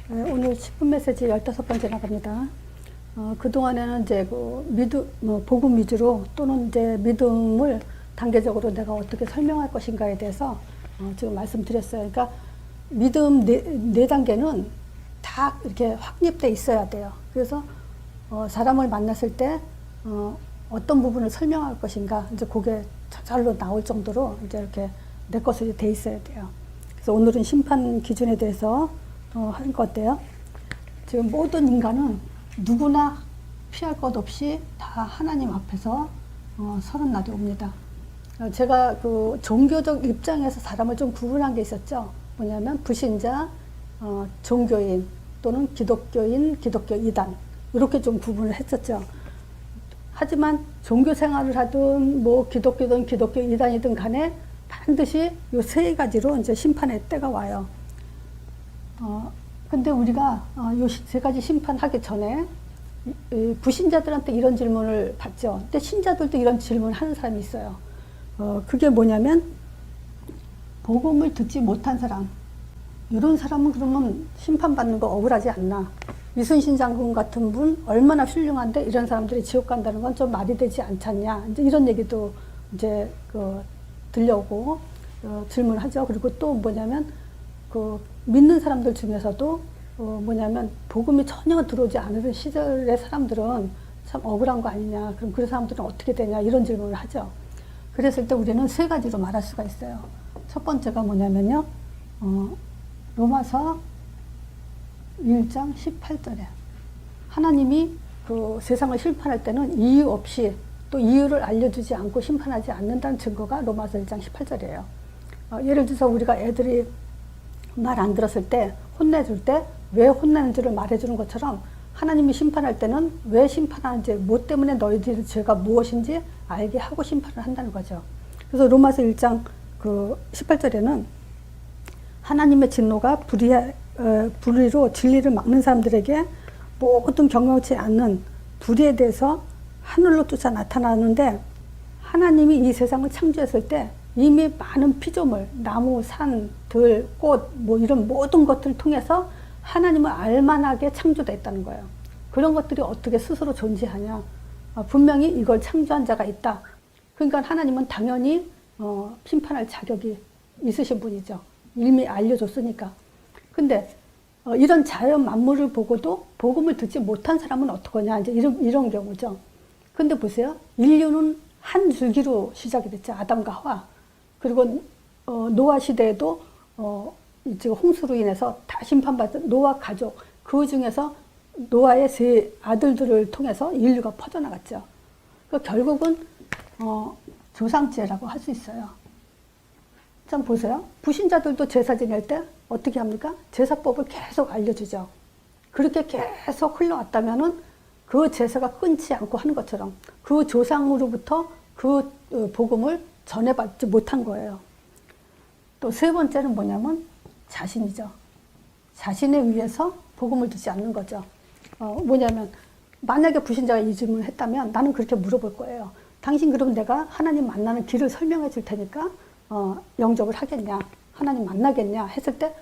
네, 오늘 10분 메시지 15번째 나갑니다. 그동안에는 이제 복음 위주로 또는 이제 믿음을 단계적으로 내가 어떻게 설명할 것인가에 대해서 지금 말씀드렸어요. 그러니까 믿음 네 단계는 다 이렇게 확립돼 있어야 돼요. 그래서 사람을 만났을 때 어떤 부분을 설명할 것인가 이제 그게 저절로 나올 정도로 이제 이렇게 내 것으로 돼 있어야 돼요. 그래서 오늘은 심판 기준에 대해서 할 것 같아요. 지금 모든 인간은 누구나 피할 것 없이 다 하나님 앞에서 서른 날이 옵니다. 제가 그 종교적 입장에서 사람을 좀 구분한 게 있었죠. 뭐냐면 불신자, 종교인 또는 기독교인, 기독교 이단 이렇게 좀 구분을 했었죠. 하지만 종교 생활을 하든 뭐 기독교든 기독교 이단이든 간에 반드시 요 세 가지로 이제 심판의 때가 와요. 근데 우리가 요 세 가지 심판하기 전에 불신자들한테 이런 질문을 받죠. 근데 신자들도 이런 질문을 하는 사람이 있어요. 그게 뭐냐면 복음을 듣지 못한 사람, 이런 사람은 그러면 심판받는 거 억울하지 않나? 이순신 장군 같은 분 얼마나 훌륭한데 이런 사람들이 지옥 간다는 건 좀 말이 되지 않잖냐? 이제 이런 얘기도 이제 들려오고 질문하죠. 그리고 또 뭐냐면 믿는 사람들 중에서도 뭐냐면 복음이 전혀 들어오지 않은 시절의 사람들은 참 억울한 거 아니냐, 그럼 그 사람들은 어떻게 되냐, 이런 질문을 하죠. 그랬을 때 우리는 세 가지로 말할 수가 있어요. 첫 번째가 뭐냐면요, 로마서 1장 18절에 하나님이 그 세상을 심판할 때는 이유 없이 또 이유를 알려주지 않고 심판하지 않는다는 증거가 로마서 1장 18절이에요. 예를 들어서 우리가 애들이 말 안 들었을 때 혼내줄 때 왜 혼내는지를 말해주는 것처럼 하나님이 심판할 때는 왜 심판하는지, 뭐 때문에 너희들의 죄가 무엇인지 알게 하고 심판을 한다는 거죠. 그래서 로마서 1장 18절에는 하나님의 진노가 불의로 진리를 막는 사람들에게 모든 경영치 않는 불의에 대해서 하늘로 쫓아 나타나는데, 하나님이 이 세상을 창조했을 때 이미 많은 피조물, 나무, 산, 들, 꽃, 뭐 이런 모든 것들을 통해서 하나님을 알만하게 창조됐다는 거예요. 그런 것들이 어떻게 스스로 존재하냐? 분명히 이걸 창조한 자가 있다. 그러니까 하나님은 당연히 심판할 자격이 있으신 분이죠. 이미 알려줬으니까. 근데 이런 자연 만물을 보고도 복음을 듣지 못한 사람은 어떡하냐? 이제 이런 경우죠. 근데 보세요. 인류는 한 줄기로 시작이 됐죠. 아담과 하와. 그리고 노아 시대에도 이제 홍수로 인해서 다 심판받은 노아 가족, 그 중에서 노아의 세 아들들을 통해서 인류가 퍼져나갔죠. 그러니까 결국은 조상제라고 할 수 있어요. 참 보세요. 불신자들도 제사 지낼 때 어떻게 합니까? 제사법을 계속 알려주죠. 그렇게 계속 흘러왔다면은 그 제사가 끊지 않고 하는 것처럼 그 조상으로부터 그 복음을 전해받지 못한 거예요. 또 세 번째는 뭐냐면 자신이죠. 자신에 의해서 복음을 듣지 않는 거죠. 뭐냐면 만약에 불신자가 이 질문을 했다면 나는 그렇게 물어볼 거예요. 당신 그럼 내가 하나님 만나는 길을 설명해 줄 테니까 영접을 하겠냐, 하나님 만나겠냐 했을 때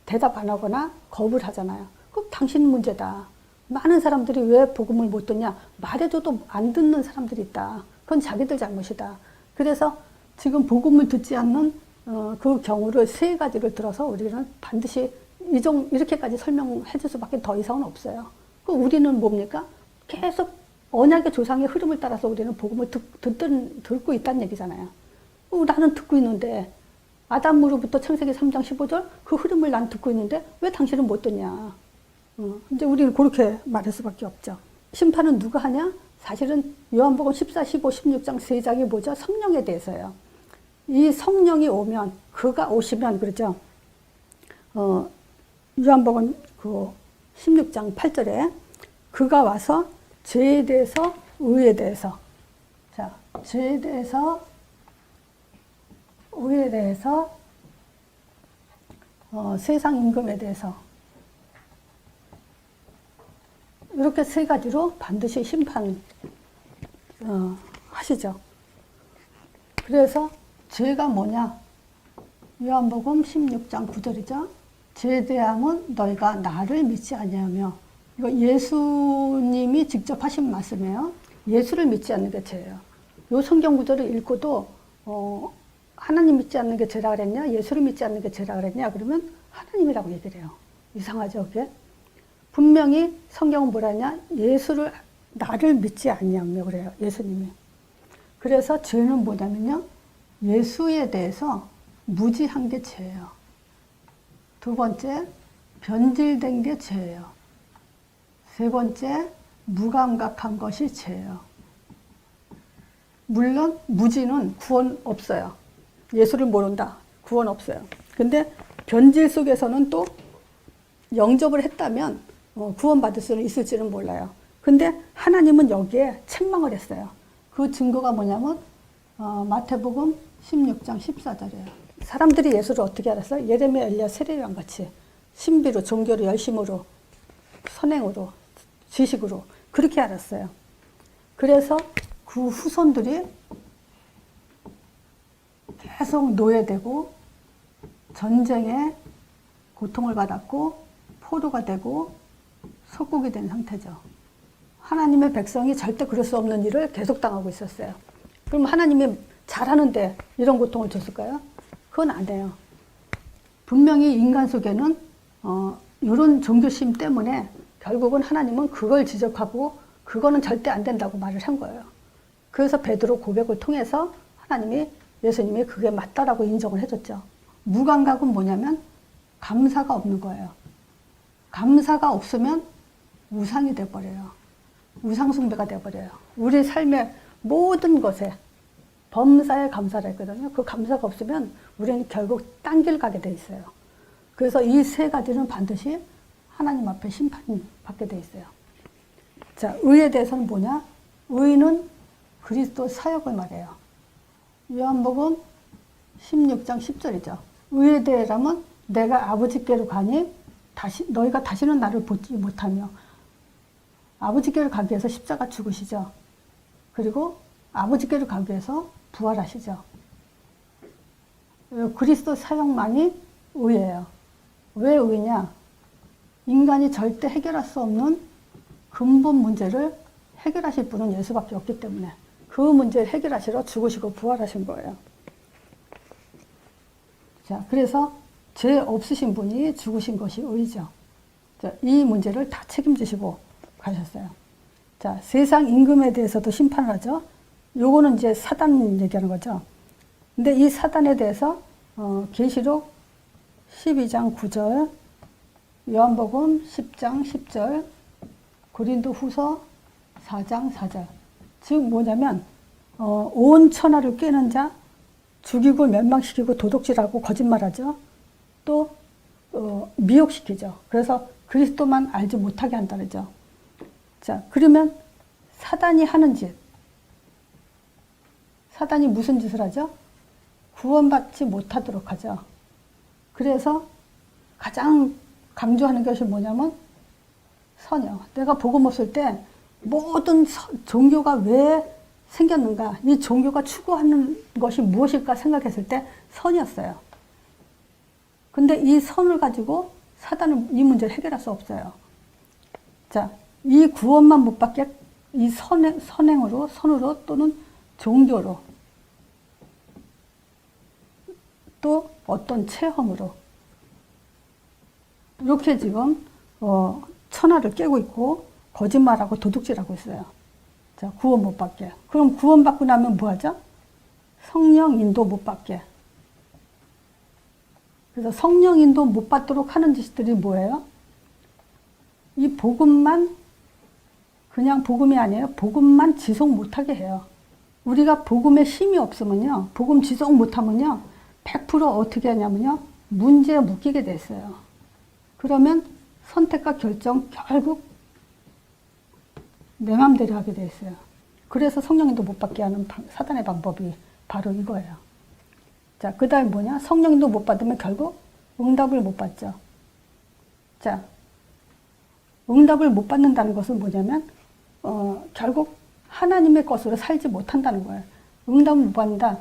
대답 안 하거나 거부를 하잖아요. 그럼 당신 문제다. 많은 사람들이 왜 복음을 못 듣냐, 말해줘도 안 듣는 사람들이 있다. 그건 자기들 잘못이다. 그래서 지금 복음을 듣지 않는 그 경우를 세 가지를 들어서 우리는 반드시 이렇게까지 설명해 줄 수밖에 더 이상은 없어요. 그럼 우리는 뭡니까? 계속 언약의 조상의 흐름을 따라서 우리는 복음을 듣고 있다는 얘기잖아요. 나는 듣고 있는데, 아담으로부터 창세기 3장 15절 그 흐름을 난 듣고 있는데 왜 당신은 못 듣냐? 이제 우리는 그렇게 말할 수밖에 없죠. 심판은 누가 하냐? 사실은 요한복음 14, 15, 16장 세 장이 뭐죠? 성령에 대해서예요. 이 성령이 오면, 그가 오시면, 그렇죠? 요한복음 16장 8절에 그가 와서 죄에 대해서, 의에 대해서, 자, 죄에 대해서, 의에 대해서, 세상 임금에 대해서, 이렇게 세 가지로 반드시 심판 하시죠. 그래서 죄가 뭐냐? 요한복음 16장 9절이죠. 제대함은 너희가 나를 믿지 아니하며. 이거 예수님이 직접 하신 말씀이에요. 예수를 믿지 않는 게 죄예요. 요 성경 구절을 읽고도 하나님 믿지 않는 게 죄라 그랬냐, 예수를 믿지 않는 게 죄라 그랬냐 그러면 하나님이라고 얘기를 해요. 이상하죠, 그게? 분명히 성경은 뭐라 하냐, 예수를, 나를 믿지 않냐며 그래요, 예수님이. 그래서 죄는 뭐냐면요, 예수에 대해서 무지한 게 죄예요. 두 번째, 변질된 게 죄예요. 세 번째, 무감각한 것이 죄예요. 물론 무지는 구원 없어요. 예수를 모른다, 구원 없어요. 근데 변질 속에서는 또 영접을 했다면 구원받을 수는 있을지는 몰라요. 근데 하나님은 여기에 책망을 했어요. 그 증거가 뭐냐면 마태복음 16장 14절이에요. 사람들이 예수를 어떻게 알았어요? 예레미야, 엘리야, 세례요한 같이 신비로, 종교로, 열심으로, 선행으로, 지식으로 그렇게 알았어요. 그래서 그 후손들이 계속 노예되고 전쟁에 고통을 받았고 포로가 되고 속국이 된 상태죠. 하나님의 백성이 절대 그럴 수 없는 일을 계속 당하고 있었어요. 그럼 하나님이 잘하는데 이런 고통을 줬을까요? 그건 안 돼요. 분명히 인간 속에는 이런 종교심 때문에 결국은 하나님은 그걸 지적하고 그거는 절대 안 된다고 말을 한 거예요. 그래서 베드로 고백을 통해서 하나님이, 예수님이 그게 맞다라고 인정을 해줬죠. 무감각은 뭐냐면 감사가 없는 거예요. 감사가 없으면 우상이 돼버려요. 우상숭배가 돼버려요. 우리 삶의 모든 것에 범사에 감사를 했거든요. 그 감사가 없으면 우리는 결국 딴 길 가게 돼 있어요. 그래서 이 세 가지는 반드시 하나님 앞에 심판받게 돼 있어요. 자, 의에 대해서는 뭐냐? 의는 그리스도 사역을 말해요. 요한복음 16장 10절이죠. 의에 대해라면 내가 아버지께로 가니 너희가 다시는 나를 보지 못하며, 아버지께로 가기 위해서 십자가 죽으시죠. 그리고 아버지께로 가기 위해서 부활하시죠. 그리스도 사역만이 의예요. 왜 의냐? 인간이 절대 해결할 수 없는 근본 문제를 해결하실 분은 예수밖에 없기 때문에 그 문제를 해결하시러 죽으시고 부활하신 거예요. 자, 그래서 죄 없으신 분이 죽으신 것이 의죠. 자, 이 문제를 다 책임지시고 가셨어요. 자, 세상 임금에 대해서도 심판을 하죠. 요거는 이제 사단 얘기하는 거죠. 근데 이 사단에 대해서 계시록 12장 9절, 요한복음 10장 10절, 고린도 후서 4장 4절. 즉 뭐냐면 온 천하를 꿰는 자, 죽이고 멸망시키고 도둑질하고 거짓말하죠. 또 미혹시키죠. 그래서 그리스도만 알지 못하게 한다는 거죠. 자, 그러면 사단이 하는 짓, 사단이 무슨 짓을 하죠? 구원받지 못하도록 하죠. 그래서 가장 강조하는 것이 뭐냐면 선이요. 내가 복음 없을 때 모든 종교가 왜 생겼는가, 이 종교가 추구하는 것이 무엇일까 생각했을 때 선이었어요. 근데 이 선을 가지고 사단은 이 문제를 해결할 수 없어요. 자, 이 구원만 못 받게 이 선행으로, 선으로 또는 종교로 또 어떤 체험으로 이렇게 지금 천하를 깨고 있고 거짓말하고 도둑질하고 있어요. 자, 구원 못 받게. 그럼 구원 받고 나면 뭐 하죠? 성령 인도 못 받게. 그래서 성령 인도 못 받도록 하는 짓들이 뭐예요? 이 복음만, 그냥 복음이 아니에요. 복음만 지속 못하게 해요. 우리가 복음에 힘이 없으면요, 복음 지속 못하면요, 100% 어떻게 하냐면요, 문제에 묶이게 됐어요. 그러면 선택과 결정 결국 내 맘대로 하게 돼 있어요. 그래서 성령인도 못 받게 하는 사단의 방법이 바로 이거예요. 자, 그 다음에 뭐냐? 성령인도 못 받으면 결국 응답을 못 받죠. 자, 응답을 못 받는다는 것은 뭐냐면 결국 하나님의 것으로 살지 못한다는 거예요. 응답을 못 받는다.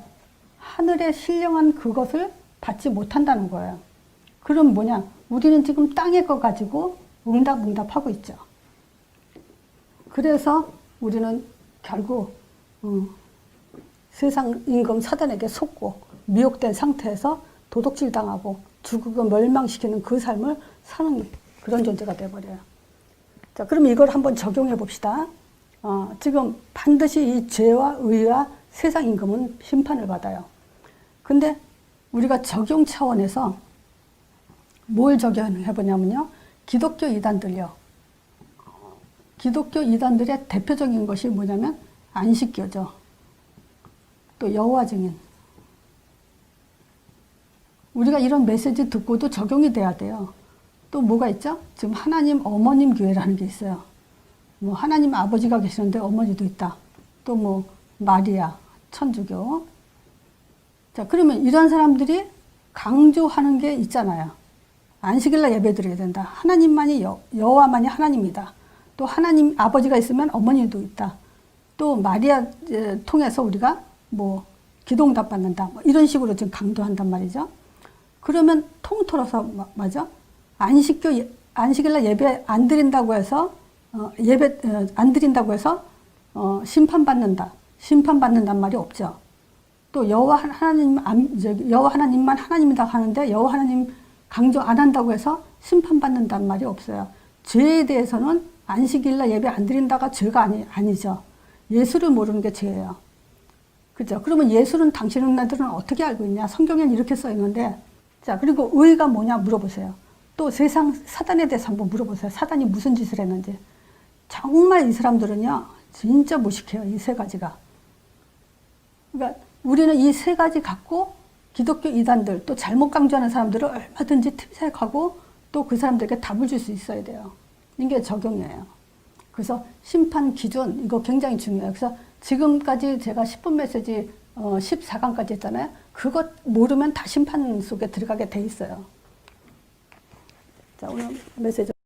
하늘에 신령한 그것을 받지 못한다는 거예요. 그럼 뭐냐? 우리는 지금 땅의 거 가지고 응답하고 있죠. 그래서 우리는 결국 세상 임금 사단에게 속고 미혹된 상태에서 도둑질 당하고 죽고 멸망시키는 그 삶을 사는 그런 존재가 되어버려요. 자, 그럼 이걸 한번 적용해 봅시다. 지금 반드시 이 죄와 의와 세상 임금은 심판을 받아요. 근데 우리가 적용 차원에서 뭘 적용해 보냐면요. 기독교 이단들요. 기독교 이단들의 대표적인 것이 뭐냐면 안식교죠. 또 여호와 증인. 우리가 이런 메시지 듣고도 적용이 돼야 돼요. 또 뭐가 있죠? 지금 하나님 어머님 교회라는 게 있어요. 뭐 하나님 아버지가 계시는데 어머니도 있다. 또 뭐 마리아, 천주교. 자, 그러면 이런 사람들이 강조하는 게 있잖아요. 안식일날 예배 드려야 된다. 하나님만이 여호와만이 하나님이다. 또 하나님 아버지가 있으면 어머니도 있다. 또 마리아 통해서 우리가 뭐 기도응답 받는다. 뭐 이런 식으로 지금 강조한단 말이죠. 그러면 통틀어서 맞아? 안식일날 예배 안 드린다고 해서 안 드린다고 해서 심판받는단 말이 없죠. 또 여호와 하나님만 하나님이다 하는데 여호와 하나님 강조 안 한다고 해서 심판받는단 말이 없어요. 죄에 대해서는 안식일날 예배 안 드린다가 죄가 아니죠. 예수를 모르는 게 죄예요. 그죠? 그러면 예수는 당신네들은 어떻게 알고 있냐? 성경에는 이렇게 써 있는데, 자, 그리고 의가 뭐냐 물어보세요. 또 세상 사단에 대해서 한번 물어보세요. 사단이 무슨 짓을 했는지. 정말 이 사람들은요, 진짜 무식해요. 이 세 가지가. 그러니까 우리는 이 세 가지 갖고 기독교 이단들, 또 잘못 강조하는 사람들을 얼마든지 틈색하고 또 그 사람들에게 답을 줄 수 있어야 돼요. 이게 적용이에요. 그래서 심판 기준, 이거 굉장히 중요해요. 그래서 지금까지 제가 10분 메시지 14강까지 했잖아요. 그것 모르면 다 심판 속에 들어가게 돼 있어요. 자, 오늘 메시지.